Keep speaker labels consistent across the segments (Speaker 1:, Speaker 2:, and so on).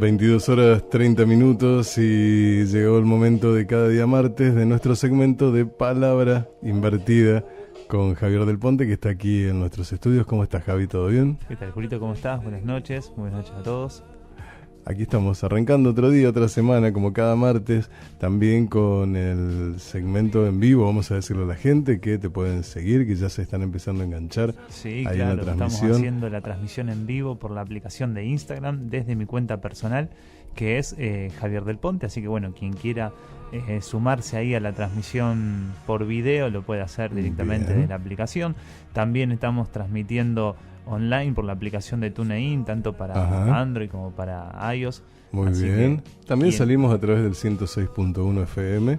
Speaker 1: 22 horas 30 minutos y llegó el momento de cada día martes de nuestro segmento de Palabra Invertida con Javier Del Ponte, que está aquí en nuestros estudios. ¿Cómo estás, Javi? ¿Todo bien?
Speaker 2: ¿Qué tal, Julito? ¿Cómo estás? Buenas noches a todos.
Speaker 1: Aquí estamos arrancando otro día, otra semana, como cada martes, también con el segmento en vivo. Vamos a decirle a la gente que te pueden seguir, que ya se están empezando a enganchar.
Speaker 2: Sí,
Speaker 1: ahí
Speaker 2: claro,
Speaker 1: en la transmisión.
Speaker 2: estamos haciendo la transmisión en vivo por la aplicación de Instagram desde mi cuenta personal, que es Javier Del Ponte. Así que bueno, quien quiera sumarse ahí a la transmisión por video lo puede hacer directamente de la aplicación. También estamos transmitiendo online por la aplicación de TuneIn, tanto para Android como para iOS.
Speaker 1: Muy
Speaker 2: Así
Speaker 1: bien. También salimos a través del 106.1 FM.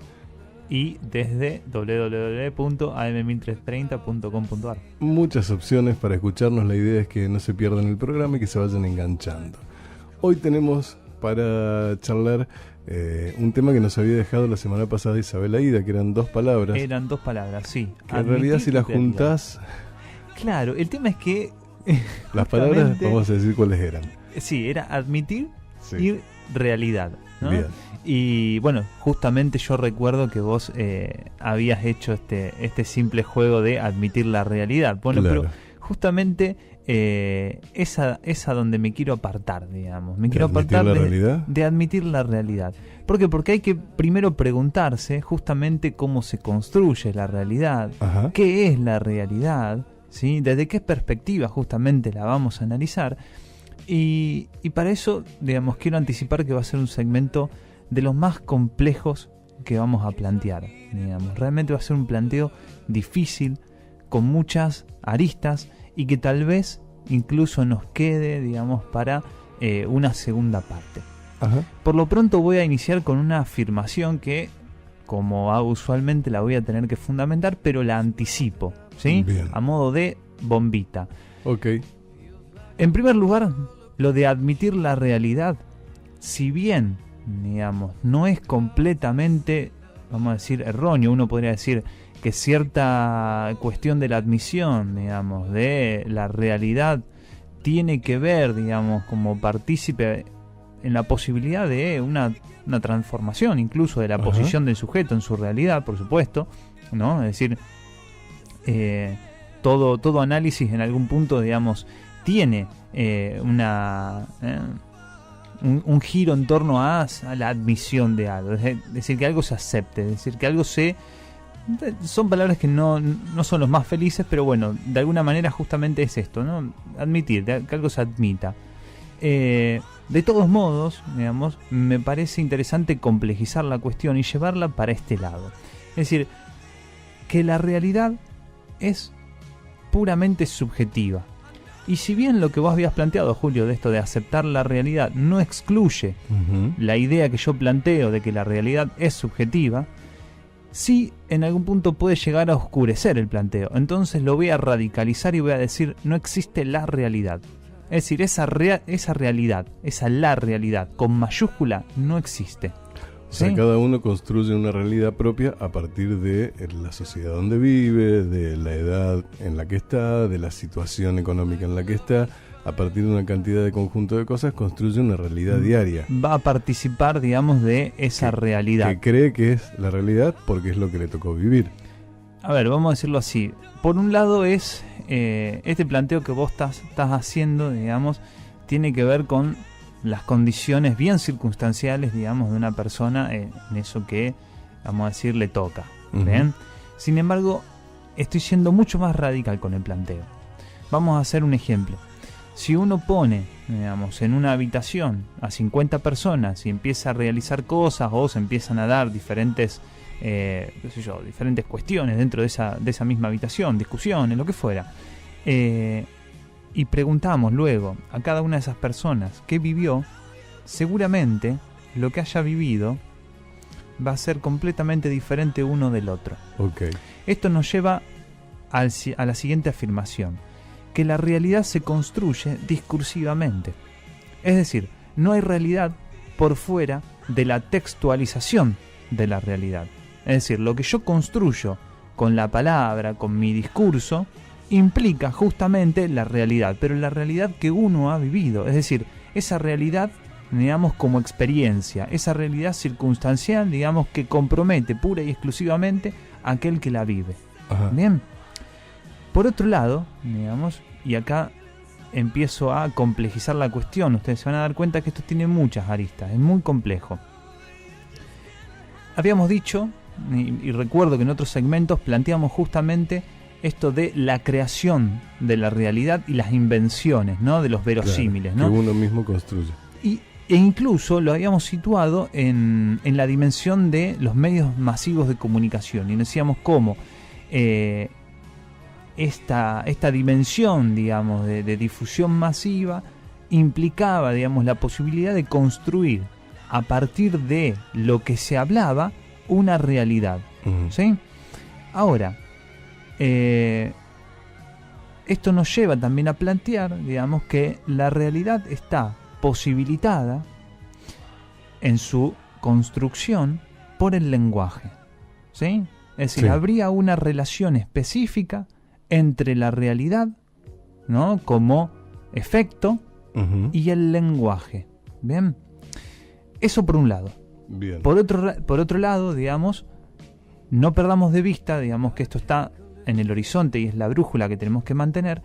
Speaker 2: Y desde www.am1330.com.ar.
Speaker 1: Muchas opciones para escucharnos. La idea es que no se pierdan el programa y que se vayan enganchando. Hoy tenemos para charlar un tema que nos había dejado la semana pasada Isabel Aida, que eran dos palabras.
Speaker 2: Eran dos palabras, sí.
Speaker 1: Que en realidad si las juntás...
Speaker 2: Claro, el tema es que...
Speaker 1: Las palabras, vamos a decir cuáles eran.
Speaker 2: Sí, era admitir y realidad, ¿no?
Speaker 1: Bien.
Speaker 2: Y bueno, justamente yo recuerdo que vos habías hecho este simple juego de admitir la realidad. Bueno,
Speaker 1: claro.
Speaker 2: Pero justamente esa donde me quiero apartar, digamos. Me quiero apartar de admitir la realidad. ¿Por qué? Porque hay que primero preguntarse justamente cómo se construye la realidad, qué es la realidad, ¿sí? Desde qué perspectiva justamente la vamos a analizar. Y para eso, digamos, quiero anticipar que va a ser un segmento de los más complejos que vamos a plantear, digamos. Realmente va a ser un planteo difícil, con muchas aristas, y que tal vez incluso nos quede, digamos, para una segunda parte. Por lo pronto voy a iniciar con una afirmación que, como hago usualmente, la voy a tener que fundamentar, pero la anticipo, ¿sí?
Speaker 1: Bien.
Speaker 2: A modo de bombita.
Speaker 1: Ok.
Speaker 2: En primer lugar, lo de admitir la realidad, si bien, digamos, no es completamente, vamos a decir, erróneo, uno podría decir que cierta cuestión de la admisión, digamos, de la realidad tiene que ver, digamos, como partícipe en la posibilidad de una transformación incluso de la posición del sujeto en su realidad, por supuesto, ¿no? Es decir, todo análisis en algún punto, digamos, tiene un giro en torno a la admisión de algo, es decir, que algo se acepte, es decir, que algo son palabras que no son los más felices, pero bueno, de alguna manera justamente es esto, ¿no? Admitir, que algo se admita. De todos modos, digamos, me parece interesante complejizar la cuestión y llevarla para este lado. Es decir, que la realidad es puramente subjetiva. Y si bien lo que vos habías planteado, Julio, de esto de aceptar la realidad no excluye la idea que yo planteo de que la realidad es subjetiva, sí en algún punto puede llegar a oscurecer el planteo. Entonces lo voy a radicalizar y voy a decir, no existe la realidad. Es decir, esa realidad, la realidad con mayúscula no existe.
Speaker 1: O sea, cada uno construye una realidad propia a partir de la sociedad donde vive, de la edad en la que está, de la situación económica en la que está. A partir de una cantidad de conjunto de cosas construye una realidad diaria.
Speaker 2: Va a participar, digamos, de esa realidad.
Speaker 1: Que cree que es la realidad porque es lo que le tocó vivir.
Speaker 2: A ver, vamos a decirlo así. Por un lado es este planteo que vos estás haciendo, digamos, tiene que ver con las condiciones bien circunstanciales, digamos, de una persona en eso que, vamos a decir, le toca. ¿Bien? Sin embargo, estoy siendo mucho más radical con el planteo. Vamos a hacer un ejemplo. Si uno pone, digamos, en una habitación a 50 personas y empieza a realizar cosas o se empiezan a dar diferentes diferentes cuestiones dentro de esa misma habitación, discusiones, lo que fuera, y preguntamos luego a cada una de esas personas qué vivió, seguramente lo que haya vivido va a ser completamente diferente uno del otro. Esto nos lleva a la siguiente afirmación, que la realidad se construye discursivamente. Es decir, no hay realidad por fuera de la textualización de la realidad. Es decir, lo que yo construyo con la palabra, con mi discurso, implica justamente la realidad, pero la realidad que uno ha vivido. Es decir, esa realidad digamos, como experiencia, esa realidad circunstancial, digamos, que compromete pura y exclusivamente a aquel que la vive.
Speaker 1: Ajá.
Speaker 2: Bien. Por otro lado, digamos, y acá empiezo a complejizar la cuestión, ustedes se van a dar cuenta que esto tiene muchas aristas, es muy complejo. Habíamos dicho, y recuerdo que en otros segmentos planteamos justamente esto de la creación de la realidad y las invenciones, ¿no? De los verosímiles,
Speaker 1: claro,
Speaker 2: ¿no?
Speaker 1: que uno mismo construye.
Speaker 2: E incluso lo habíamos situado en la dimensión de los medios masivos de comunicación. Y decíamos cómo esta dimensión, digamos, de difusión masiva implicaba, digamos, la posibilidad de construir a partir de lo que se hablaba una realidad.
Speaker 1: Uh-huh.
Speaker 2: ¿Sí? Ahora, esto nos lleva también a plantear, digamos, que la realidad está posibilitada en su construcción por el lenguaje. ¿Sí? Es decir,
Speaker 1: sí,
Speaker 2: habría una relación específica entre la realidad, ¿no?, como efecto,
Speaker 1: uh-huh,
Speaker 2: y el lenguaje. ¿Bien? Eso por un lado.
Speaker 1: bien.
Speaker 2: Por otro lado, digamos, no perdamos de vista, digamos, que esto está en el horizonte y es la brújula que tenemos que mantener,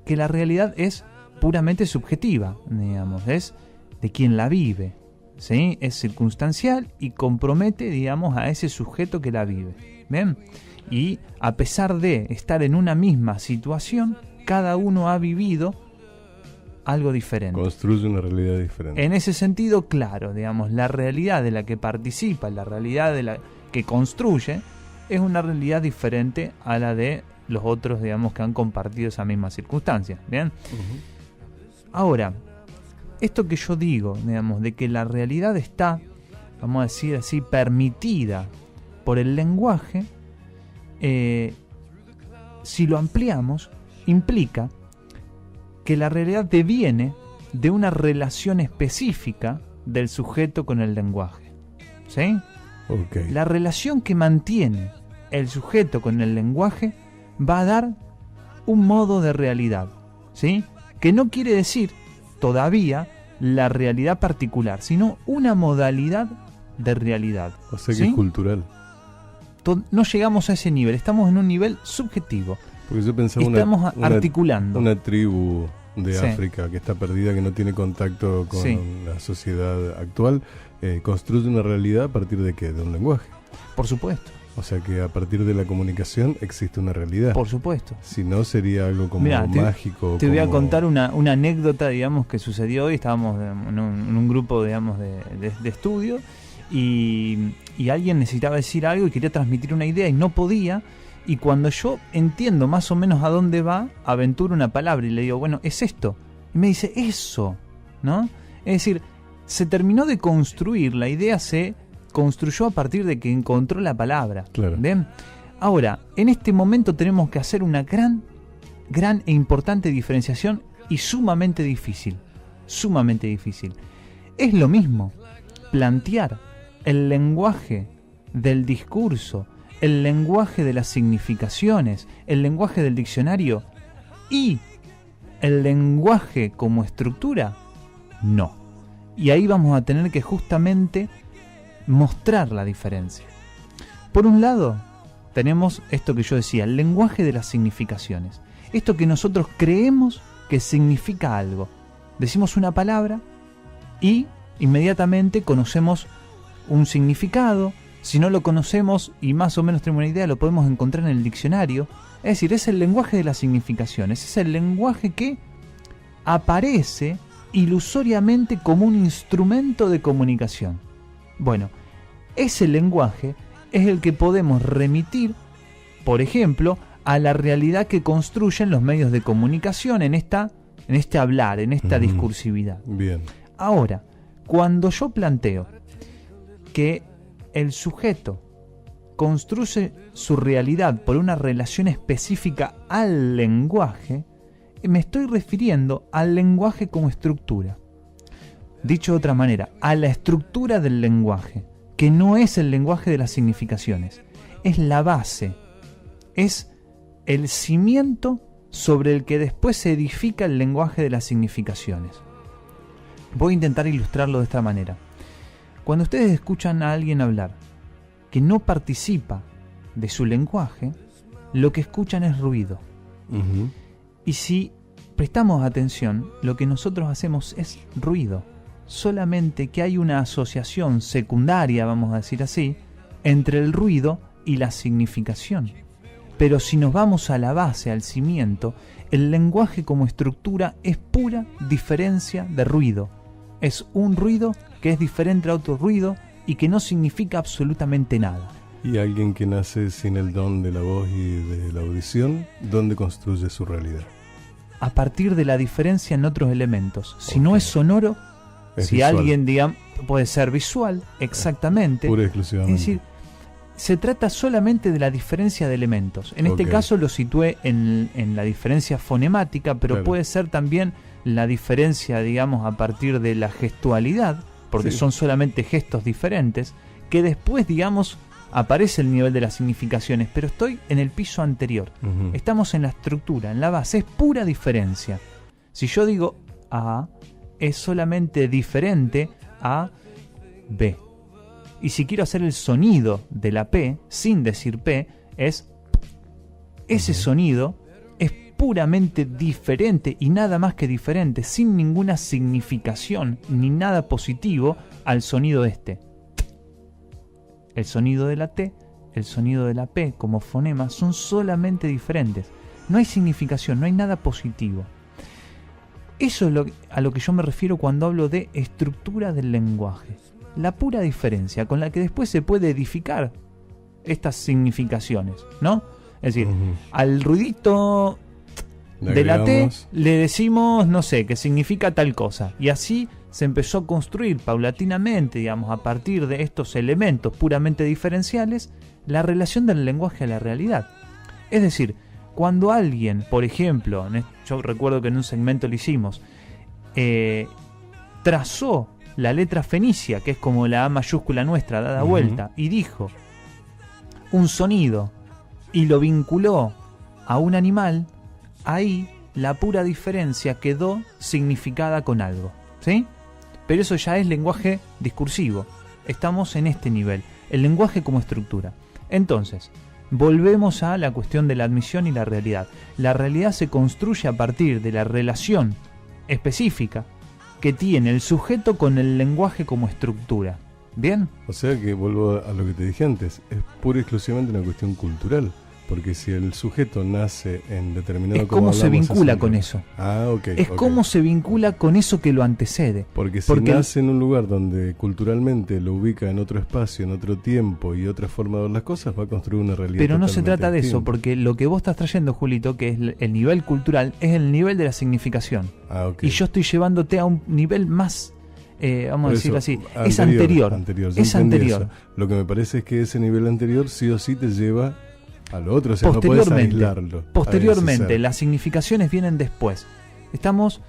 Speaker 2: que la realidad es puramente subjetiva, digamos, es de quien la vive, ¿sí? Es circunstancial y compromete, digamos, a ese sujeto que la vive. ¿Bien? Y a pesar de estar en una misma situación, cada uno ha vivido algo diferente.
Speaker 1: Construye una realidad diferente.
Speaker 2: En ese sentido, claro, digamos, la realidad de la que participa, la realidad de la que construye, es una realidad diferente a la de los otros, digamos, que han compartido esa misma circunstancia. ¿Bien?
Speaker 1: Uh-huh.
Speaker 2: Ahora, esto que yo digo, digamos, de que la realidad está, vamos a decir así, permitida por el lenguaje, si lo ampliamos, implica que la realidad deviene de una relación específica del sujeto con el lenguaje. ¿Sí?
Speaker 1: Okay.
Speaker 2: La relación que mantiene el sujeto con el lenguaje va a dar un modo de realidad, ¿sí? Que no quiere decir todavía la realidad particular, sino una modalidad de realidad.
Speaker 1: O sea que
Speaker 2: ¿sí?
Speaker 1: es cultural.
Speaker 2: No llegamos a ese nivel, estamos en un nivel subjetivo.
Speaker 1: Porque yo pensaba
Speaker 2: estamos articulando.
Speaker 1: Una tribu de
Speaker 2: sí.
Speaker 1: África que está perdida, que no tiene contacto con
Speaker 2: sí.
Speaker 1: la sociedad actual, construye una realidad a partir de ¿qué? De un lenguaje.
Speaker 2: Por supuesto.
Speaker 1: O sea que a partir de la comunicación existe una realidad.
Speaker 2: Por supuesto.
Speaker 1: Si no, sería algo como
Speaker 2: Mirá,
Speaker 1: mágico.
Speaker 2: Te voy a contar una anécdota, digamos, que sucedió hoy. Estábamos en un grupo, digamos, de estudio y alguien necesitaba decir algo y quería transmitir una idea y no podía. Y cuando yo entiendo más o menos a dónde va, aventuro una palabra y le digo, bueno, es esto. Y me dice, eso, ¿no? Es decir, se terminó de construir, la idea se construyó a partir de que encontró la palabra.
Speaker 1: Claro.
Speaker 2: ¿Ven? Ahora, en este momento tenemos que hacer una gran e importante diferenciación y sumamente difícil. Sumamente difícil. Es lo mismo plantear el lenguaje del discurso, el lenguaje de las significaciones, el lenguaje del diccionario y el lenguaje como estructura. No. Y ahí vamos a tener que justamente mostrar la diferencia. Por un lado, tenemos esto que yo decía, el lenguaje de las significaciones. Esto que nosotros creemos que significa algo. Decimos una palabra y inmediatamente conocemos un significado. Si no lo conocemos y más o menos tenemos una idea, lo podemos encontrar en el diccionario. Es decir, es el lenguaje de las significaciones. Es el lenguaje que aparece ilusoriamente como un instrumento de comunicación. Bueno, ese lenguaje es el que podemos remitir, por ejemplo, a la realidad que construyen los medios de comunicación en este hablar, en esta discursividad.
Speaker 1: Bien.
Speaker 2: Ahora, cuando yo planteo que el sujeto construye su realidad por una relación específica al lenguaje, me estoy refiriendo al lenguaje como estructura. Dicho de otra manera, a la estructura del lenguaje, que no es el lenguaje de las significaciones, es la base, es el cimiento sobre el que después se edifica el lenguaje de las significaciones. Voy a intentar ilustrarlo de esta manera. Cuando ustedes escuchan a alguien hablar que no participa de su lenguaje, lo que escuchan es ruido.
Speaker 1: Ujú.
Speaker 2: Y si prestamos atención, lo que nosotros hacemos es ruido. Solamente que hay una asociación secundaria, vamos a decir así, entre el ruido y la significación. Pero si nos vamos a la base, al cimiento, el lenguaje como estructura es pura diferencia de ruido. Es un ruido que es diferente a otro ruido y que no significa absolutamente nada.
Speaker 1: Y alguien que nace sin el don de la voz y de la audición, ¿dónde construye su realidad?
Speaker 2: A partir de la diferencia en otros elementos. Si
Speaker 1: Ok.
Speaker 2: no es sonoro,
Speaker 1: Es
Speaker 2: si
Speaker 1: visual,
Speaker 2: alguien, digamos, puede ser visual, exactamente.
Speaker 1: pura y
Speaker 2: Es
Speaker 1: exclusivamente.
Speaker 2: decir, se trata solamente de la diferencia de elementos. En este
Speaker 1: Ok.
Speaker 2: caso lo situé en la diferencia fonemática, pero
Speaker 1: Claro.
Speaker 2: puede ser también la diferencia, digamos, a partir de la gestualidad, porque
Speaker 1: Sí.
Speaker 2: son solamente gestos diferentes, que después, digamos, aparece el nivel de las significaciones, pero estoy en el piso anterior.
Speaker 1: Ujú.
Speaker 2: Estamos en la estructura, en la base, es pura diferencia. Si yo digo A, es solamente diferente a B. Y si quiero hacer el sonido de la P, sin decir P, es ese
Speaker 1: Ujú.
Speaker 2: sonido es puramente diferente y nada más que diferente, sin ninguna significación ni nada positivo al sonido este. El sonido de la T, el sonido de la P como fonema son solamente diferentes. No hay significación, no hay nada positivo. Eso es a lo que yo me refiero cuando hablo de estructura del lenguaje. La pura diferencia con la que después se puede edificar estas significaciones, ¿no? Es decir,
Speaker 1: Ujú.
Speaker 2: al ruidito
Speaker 1: Le
Speaker 2: de la T
Speaker 1: agregamos-
Speaker 2: le decimos, no sé, que significa tal cosa. Y así se empezó a construir paulatinamente, digamos, a partir de estos elementos puramente diferenciales, la relación del lenguaje a la realidad. Es decir, cuando alguien, por ejemplo, yo recuerdo que en un segmento lo hicimos, trazó la letra fenicia, que es como la A mayúscula nuestra dada
Speaker 1: Ujú.
Speaker 2: vuelta, y dijo un sonido y lo vinculó a un animal, ahí la pura diferencia quedó significada con algo, ¿sí? Pero eso ya es lenguaje discursivo. Estamos en este nivel, el lenguaje como estructura. Entonces, volvemos a la cuestión de la admisión y la realidad. La realidad se construye a partir de la relación específica que tiene el sujeto con el lenguaje como estructura. ¿Bien?
Speaker 1: O sea que vuelvo a lo que te dije antes, es pura y exclusivamente una cuestión cultural, porque si el sujeto nace en determinado...
Speaker 2: Es cómo se
Speaker 1: hablamos
Speaker 2: vincula
Speaker 1: hace un
Speaker 2: con
Speaker 1: rato.
Speaker 2: eso.
Speaker 1: Ah, ok.
Speaker 2: Es
Speaker 1: ok.
Speaker 2: cómo se vincula con eso que lo antecede.
Speaker 1: Porque si
Speaker 2: porque
Speaker 1: nace en un lugar donde culturalmente lo ubica en otro espacio, en otro tiempo y otra forma de ver las cosas, va a construir una realidad.
Speaker 2: Pero no se
Speaker 1: totalmente
Speaker 2: trata de eso,
Speaker 1: distinta.
Speaker 2: porque lo que vos estás trayendo, Julito, que es el nivel cultural, es el nivel de la significación.
Speaker 1: Ah, ok.
Speaker 2: Y yo estoy llevándote a un nivel más, vamos a
Speaker 1: Por
Speaker 2: decirlo
Speaker 1: eso,
Speaker 2: así, es anterior.
Speaker 1: yo
Speaker 2: Es
Speaker 1: entendí
Speaker 2: anterior.
Speaker 1: eso. Lo que me parece es que ese nivel anterior sí o sí te lleva a lo otro, o sea, no puedes
Speaker 2: Posteriormente,
Speaker 1: aislarlo. a ese
Speaker 2: posteriormente,
Speaker 1: ser.
Speaker 2: las significaciones vienen después. Estamos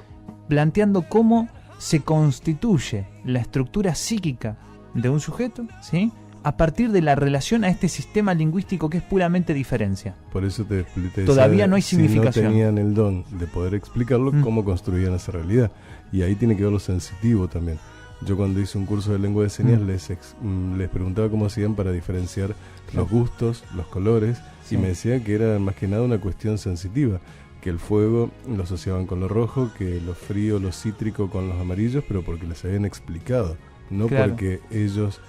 Speaker 2: planteando cómo se constituye la estructura psíquica de un sujeto, ¿sí?, a partir de la relación a este sistema lingüístico que es puramente diferencia.
Speaker 1: Por eso te decía,
Speaker 2: Todavía no hay significación.
Speaker 1: Si no tenían el don de poder explicarlo, cómo construían esa realidad. Y ahí tiene que ver lo sensitivo también. Yo cuando hice un curso de lengua de señas les preguntaba cómo hacían para diferenciar los gustos, los colores,
Speaker 2: Sí.
Speaker 1: y me decían que era más que nada una cuestión sensitiva, que el fuego lo asociaban con lo rojo, que lo frío, lo cítrico con los amarillos, pero porque les habían explicado, no
Speaker 2: Claro.
Speaker 1: porque ellos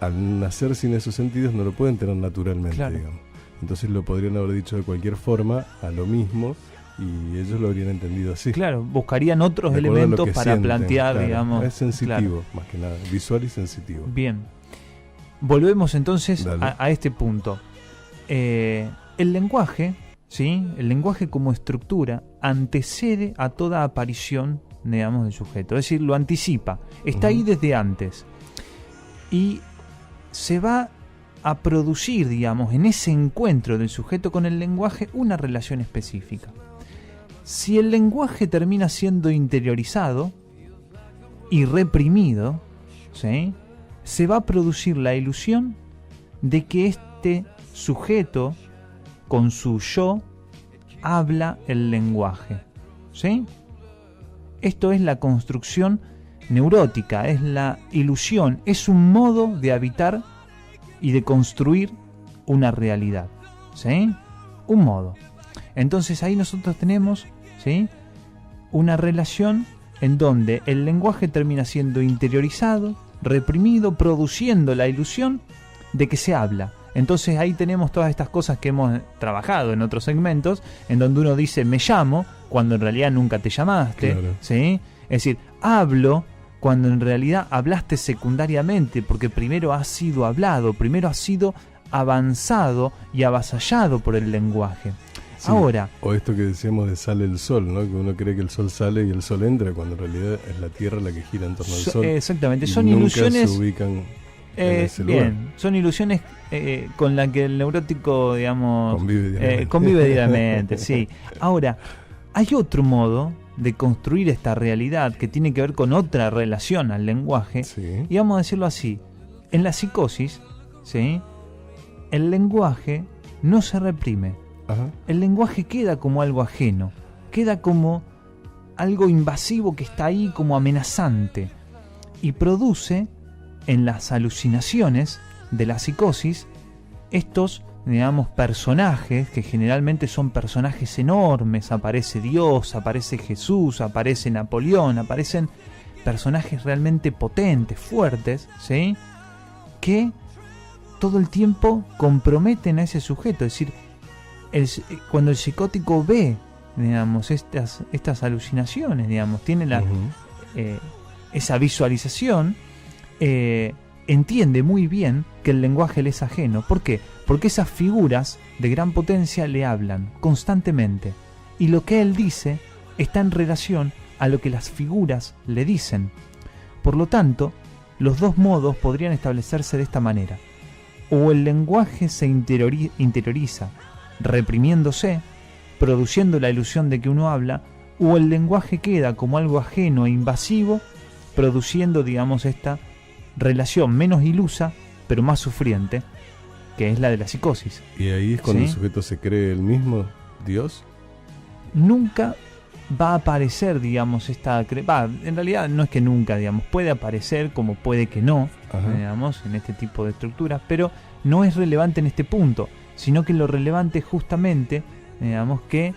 Speaker 1: al nacer sin esos sentidos no lo pueden tener naturalmente,
Speaker 2: Claro.
Speaker 1: digamos. Entonces lo podrían haber dicho de cualquier forma, a lo mismo, y ellos lo habrían entendido así.
Speaker 2: Claro, buscarían otros
Speaker 1: De acuerdo a lo
Speaker 2: elementos
Speaker 1: que
Speaker 2: para
Speaker 1: sienten,
Speaker 2: plantear,
Speaker 1: claro.
Speaker 2: digamos.
Speaker 1: Es sensitivo,
Speaker 2: Claro.
Speaker 1: más que nada, visual y sensitivo.
Speaker 2: Bien. Volvemos entonces
Speaker 1: Dale.
Speaker 2: a este punto. El lenguaje, ¿sí?, el lenguaje como estructura antecede a toda aparición, digamos, del sujeto. Es decir, lo anticipa. Está ahí desde antes. Y se va a producir, digamos, en ese encuentro del sujeto con el lenguaje una relación específica. Si el lenguaje termina siendo interiorizado y reprimido, ¿sí?, se va a producir la ilusión de que este sujeto, con su yo, habla el lenguaje, ¿sí? Esto es la construcción neurótica, es la ilusión, es un modo de habitar y de construir una realidad, ¿sí? Un modo. Entonces ahí nosotros tenemos, ¿sí?, una relación en donde el lenguaje termina siendo interiorizado, reprimido, produciendo la ilusión de que se habla. Entonces ahí tenemos todas estas cosas que hemos trabajado en otros segmentos, en donde uno dice me llamo, cuando en realidad nunca te llamaste,
Speaker 1: Claro.
Speaker 2: ¿sí? Es decir, hablo cuando en realidad hablaste secundariamente, porque primero has sido hablado, primero has sido avanzado y avasallado por el lenguaje.
Speaker 1: Sí,
Speaker 2: Ahora,
Speaker 1: o esto que decíamos de sale el sol, ¿no? Que uno cree que el sol sale y el sol entra, cuando en realidad es la Tierra la que gira en torno al sol.
Speaker 2: exactamente,
Speaker 1: y
Speaker 2: son
Speaker 1: nunca
Speaker 2: ilusiones.
Speaker 1: se ubican en ese lugar.
Speaker 2: Bien, son ilusiones con las que el neurótico, digamos,
Speaker 1: Convive
Speaker 2: convive diariamente, sí. Ahora, hay otro modo de construir esta realidad que tiene que ver con otra relación al lenguaje,
Speaker 1: Sí.
Speaker 2: y vamos a decirlo así, en la psicosis, ¿sí?, el lenguaje no se reprime,
Speaker 1: Ajá.
Speaker 2: el lenguaje queda como algo ajeno, queda como algo invasivo que está ahí como amenazante, y produce en las alucinaciones de la psicosis estos, digamos, personajes que generalmente son personajes enormes. Aparece Dios, aparece Jesús, aparece Napoleón, aparecen personajes realmente potentes, fuertes, ¿sí?, que todo el tiempo comprometen a ese sujeto. Es decir, cuando el psicótico ve, digamos, estas alucinaciones, digamos, tiene esa visualización, entiende muy bien que el lenguaje le es ajeno. ¿Por qué? Porque esas figuras de gran potencia le hablan constantemente, y lo que él dice está en relación a lo que las figuras le dicen. Por lo tanto, los dos modos podrían establecerse de esta manera: o el lenguaje se interioriza, reprimiéndose, produciendo la ilusión de que uno habla, o el lenguaje queda como algo ajeno e invasivo, produciendo, digamos, esta relación menos ilusa, pero más sufriente, que es la de la psicosis.
Speaker 1: Y ahí es cuando
Speaker 2: ¿Sí?
Speaker 1: el sujeto se cree el mismo Dios.
Speaker 2: Nunca va a aparecer, digamos, en realidad no es que nunca, digamos, puede aparecer como puede que no,
Speaker 1: Ajá.
Speaker 2: digamos, en este tipo de estructuras, pero no es relevante en este punto, sino que lo relevante es justamente, digamos, que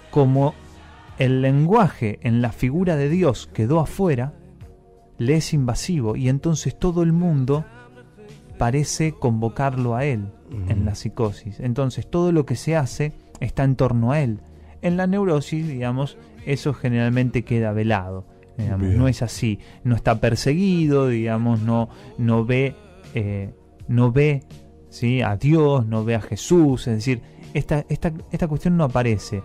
Speaker 2: como el lenguaje en la figura de Dios quedó afuera, le es invasivo, y entonces todo el mundo parece convocarlo a él en la psicosis. Entonces todo lo que se hace está en torno a él. En la neurosis, digamos, eso generalmente queda velado, digamos, no es así, no está perseguido, digamos, no ve, ¿sí?, a Dios, no ve a Jesús. Es decir, esta cuestión no aparece.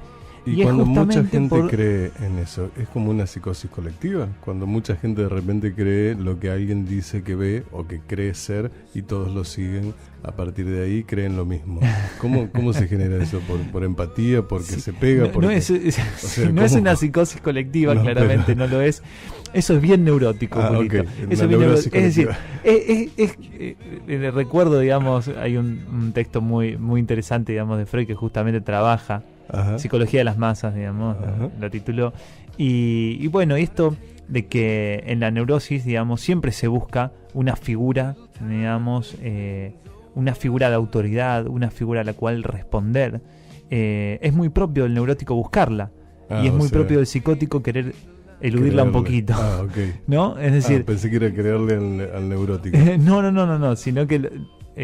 Speaker 1: Y
Speaker 2: es
Speaker 1: cuando mucha
Speaker 2: justamente
Speaker 1: gente cree en eso, ¿es como una psicosis colectiva? Cuando mucha gente de repente cree lo que alguien dice que ve o que cree ser, y todos lo siguen, a partir de ahí creen lo mismo. ¿Cómo se genera eso? ¿Por empatía? ¿Porque se pega?
Speaker 2: No es una psicosis colectiva, no, claramente no lo es. Eso es bien neurótico.
Speaker 1: Okay.
Speaker 2: Eso es bien neurótico. Es decir, recuerdo, digamos, hay un texto muy, muy interesante, digamos, de Freud, que justamente trabaja Psicología de las masas, digamos, lo tituló. Y bueno, esto de que en la neurosis, digamos, siempre se busca una figura, digamos, una figura de autoridad, una figura a la cual responder. Es muy propio del neurótico buscarla, y es muy propio del psicótico querer eludirla un poquito.
Speaker 1: Okay.
Speaker 2: ¿No? Es decir,
Speaker 1: pensé que era creerle al neurótico.
Speaker 2: No, sino que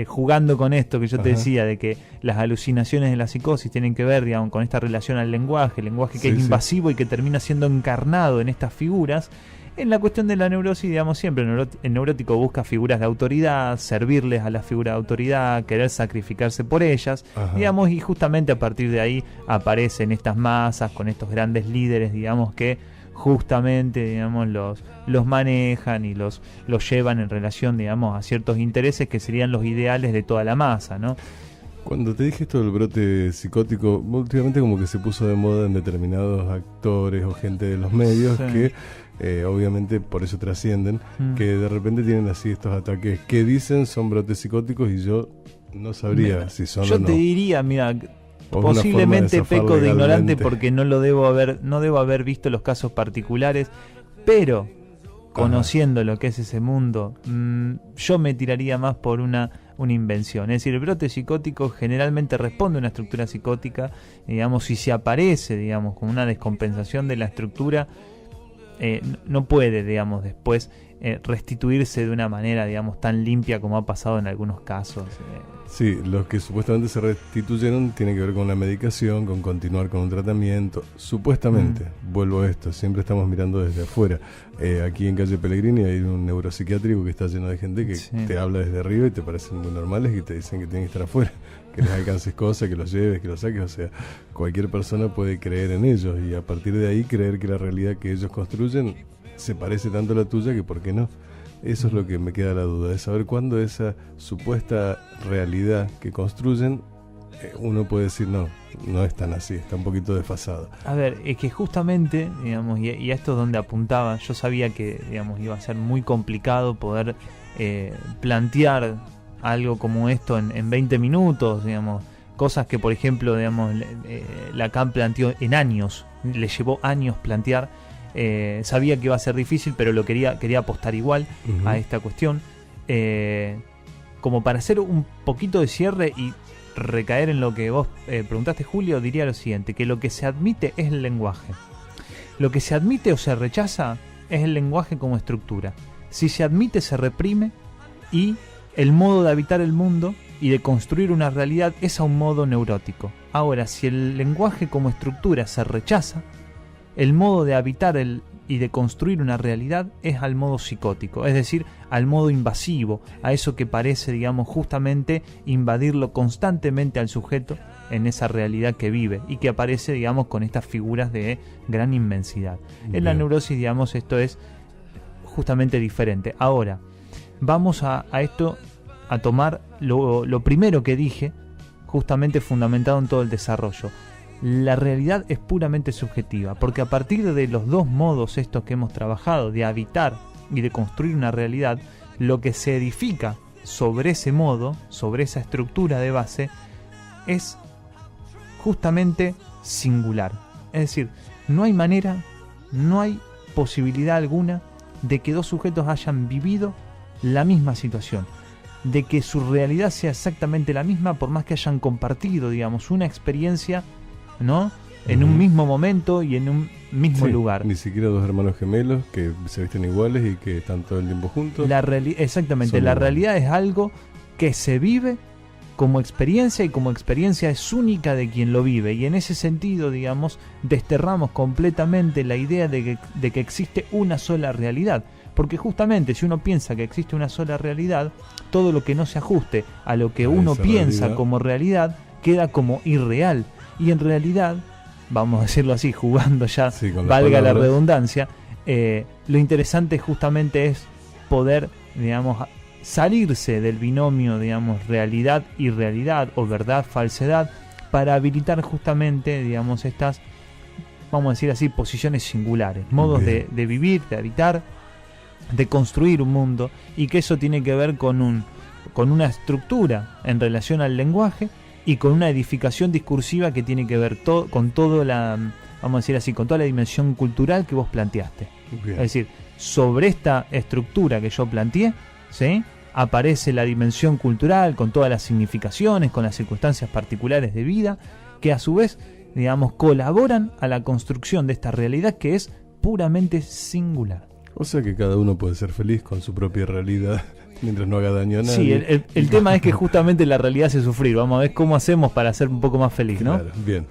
Speaker 2: jugando con esto que yo te decía, de que las alucinaciones de la psicosis tienen que ver, digamos, con esta relación al lenguaje, el lenguaje que es invasivo y que termina siendo encarnado en estas figuras. En la cuestión de la neurosis, digamos, siempre el neurótico busca figuras de autoridad, servirles a la figura de autoridad, querer sacrificarse por ellas, digamos, y justamente a partir de ahí aparecen estas masas con estos grandes líderes, digamos, que justamente, digamos, los manejan y los llevan en relación, digamos, a ciertos intereses que serían los ideales de toda la masa, ¿no?
Speaker 1: Cuando te dije esto del brote psicótico, últimamente como que se puso de moda en determinados actores o gente de los medios que obviamente por eso trascienden, que de repente tienen así estos ataques que dicen son brotes psicóticos, y yo no sabría si son o no.
Speaker 2: Yo te diría, mira, posiblemente peco de ignorante porque no debo haber visto los casos particulares, pero conociendo lo que es ese mundo, yo me tiraría más por una invención. Es decir, el brote psicótico generalmente responde a una estructura psicótica, digamos, si se aparece, digamos, con una descompensación de la estructura, no puede, digamos, después restituirse de una manera, digamos, tan limpia como ha pasado en algunos casos.
Speaker 1: Sí, los que supuestamente se restituyeron tienen que ver con la medicación, con continuar con un tratamiento. Supuestamente, vuelvo a esto, siempre estamos mirando desde afuera. Aquí en Calle Pellegrini hay un neuropsiquiátrico que está lleno de gente que te habla desde arriba y te parecen muy normales y te dicen que tienen que estar afuera, que les alcances cosas, que los lleves, que los saques. O sea, cualquier persona puede creer en ellos y a partir de ahí creer que la realidad que ellos construyen se parece tanto a la tuya que por qué no. Eso es lo que me queda la duda, de saber cuándo esa supuesta realidad que construyen, uno puede decir no es tan así, está un poquito desfasado.
Speaker 2: A ver, es que justamente, digamos, y a esto es donde apuntaba, yo sabía que, digamos, iba a ser muy complicado poder plantear algo como esto en 20 minutos, digamos, cosas que, por ejemplo, digamos, Lacan planteó en años, le llevó años plantear. Sabía que iba a ser difícil, pero lo quería apostar igual a esta cuestión. Como para hacer un poquito de cierre y recaer en lo que vos preguntaste, Julio, diría lo siguiente, que lo que se admite es el lenguaje. Lo que se admite o se rechaza es el lenguaje como estructura. Si se admite, se reprime, y el modo de habitar el mundo y de construir una realidad es a un modo neurótico. Ahora, si el lenguaje como estructura se rechaza, el modo de habitar y de construir una realidad es al modo psicótico, es decir, al modo invasivo, a eso que parece, digamos, justamente invadirlo constantemente al sujeto en esa realidad que vive y que aparece, digamos, con estas figuras de gran inmensidad. En la neurosis, digamos, esto es justamente diferente. Ahora, vamos a esto, a tomar lo primero que dije, justamente fundamentado en todo el desarrollo. La realidad es puramente subjetiva, porque a partir de los dos modos estos que hemos trabajado, de habitar y de construir una realidad, lo que se edifica sobre ese modo, sobre esa estructura de base, es justamente singular. Es decir, no hay manera, no hay posibilidad alguna de que dos sujetos hayan vivido la misma situación, de que su realidad sea exactamente la misma, por más que hayan compartido, digamos, una experiencia, ¿no? En un mismo momento y en un mismo lugar.
Speaker 1: Ni siquiera dos hermanos gemelos que se visten iguales y que están todo el tiempo juntos.
Speaker 2: Exactamente, la realidad es algo que se vive como experiencia y como experiencia es única de quien lo vive, y en ese sentido, digamos, desterramos completamente la idea de que existe una sola realidad, porque justamente si uno piensa que existe una sola realidad, todo lo que no se ajuste a lo que uno piensa como realidad queda como irreal. Y en realidad, vamos a decirlo así, jugando ya, valga la redundancia, lo interesante justamente es poder, digamos, salirse del binomio, digamos, realidad-irrealidad o verdad-falsedad, para habilitar justamente, digamos, estas, vamos a decir así, posiciones singulares, modos de vivir, de habitar, de construir un mundo, y que eso tiene que ver con una estructura en relación al lenguaje y con una edificación discursiva que tiene que ver con toda la, vamos a decir así, con toda la dimensión cultural que vos planteaste. Es decir, sobre esta estructura que yo planteé, ¿sí?, aparece la dimensión cultural con todas las significaciones, con las circunstancias particulares de vida, que a su vez, digamos, colaboran a la construcción de esta realidad que es puramente singular.
Speaker 1: O sea que cada uno puede ser feliz con su propia realidad mientras no haga daño a nadie.
Speaker 2: Sí, el tema es que justamente la realidad hace sufrir. Vamos a ver cómo hacemos para ser un poco más feliz, ¿no?
Speaker 1: Claro, bien.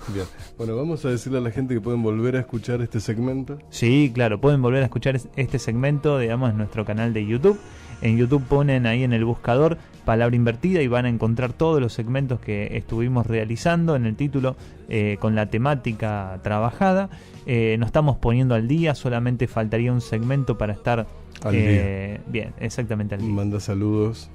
Speaker 1: Bueno, vamos a decirle a la gente que pueden volver a escuchar este segmento.
Speaker 2: Sí, claro, pueden volver a escuchar este segmento, digamos, en nuestro canal de YouTube. En YouTube ponen ahí en el buscador Palabra Invertida y van a encontrar todos los segmentos que estuvimos realizando en el título, con la temática trabajada. Nos estamos poniendo al día, solamente faltaría un segmento para estar
Speaker 1: al día.
Speaker 2: Bien, exactamente al día.
Speaker 1: Manda saludos.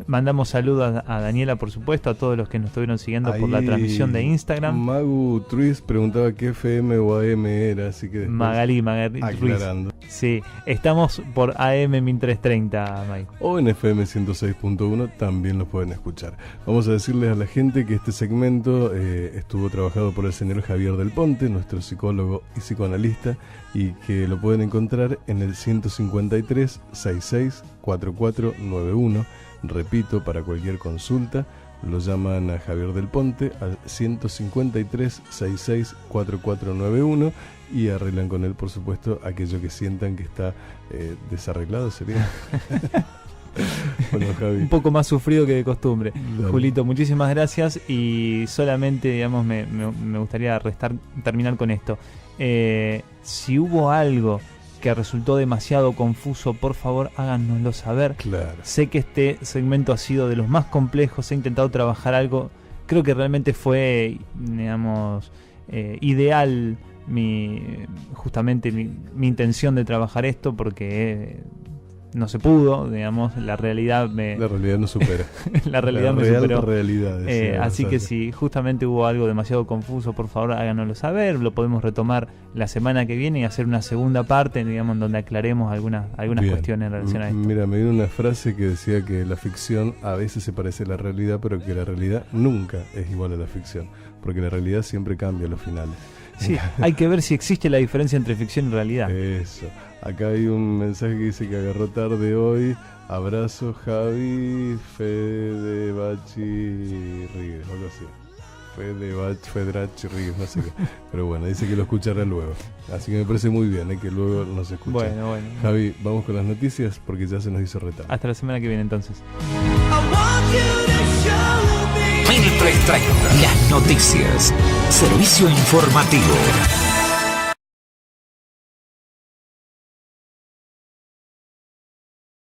Speaker 2: Mandamos saludos a Daniela, por supuesto, a todos los que nos estuvieron siguiendo
Speaker 1: Ahí
Speaker 2: por la transmisión de Instagram.
Speaker 1: Magu Truiz preguntaba qué FM o AM era, así que después
Speaker 2: Magali
Speaker 1: aclarando.
Speaker 2: Ruiz. Sí, estamos por AM 1330, Mike.
Speaker 1: O en FM 106.1 también los pueden escuchar. Vamos a decirles a la gente que este segmento estuvo trabajado por el señor Javier Del Ponte, nuestro psicólogo y psicoanalista, y que lo pueden encontrar en el 153 66 4491. Repito, para cualquier consulta lo llaman a Javier Del Ponte al 153 66 4491 y arreglan con él, por supuesto, aquello que sientan que está desarreglado, sería. Bueno, Javi,
Speaker 2: un poco más sufrido que de costumbre.
Speaker 1: Dale.
Speaker 2: Julito, muchísimas gracias, y solamente, digamos, me gustaría terminar con esto. Si hubo algo que resultó demasiado confuso, por favor háganoslo saber.
Speaker 1: claro.
Speaker 2: Sé que este segmento ha sido de los más complejos, he intentado trabajar algo, creo que realmente fue, digamos, ideal justamente mi intención de trabajar esto, porque no se pudo, digamos, la realidad
Speaker 1: no supera.
Speaker 2: la realidad me
Speaker 1: real
Speaker 2: superó.
Speaker 1: realidad, decía
Speaker 2: Así que
Speaker 1: Sasha.
Speaker 2: si justamente hubo algo demasiado confuso, por favor háganoslo saber. Lo podemos retomar la semana que viene y hacer una segunda parte, digamos, en donde aclaremos algunas
Speaker 1: Bien.
Speaker 2: cuestiones en relación a esto.
Speaker 1: Mira, me dio una frase que decía que la ficción a veces se parece a la realidad, pero que la realidad nunca es igual a la ficción, porque la realidad siempre cambia a los finales.
Speaker 2: Sí, hay que ver si existe la diferencia entre ficción y realidad.
Speaker 1: Eso. Acá hay un mensaje que dice que agarró tarde hoy. Abrazo, Javi, Fede Bachi Ríguez, algo así. Fedrachi Ríguez, no sé qué. Pero bueno, dice que lo escuchará luego. Así que me parece muy bien, que luego nos escuche.
Speaker 2: Bueno.
Speaker 1: Javi, vamos con las noticias porque ya se nos hizo retardo.
Speaker 2: Hasta la semana que viene, entonces.
Speaker 3: 1330, las noticias, servicio informativo.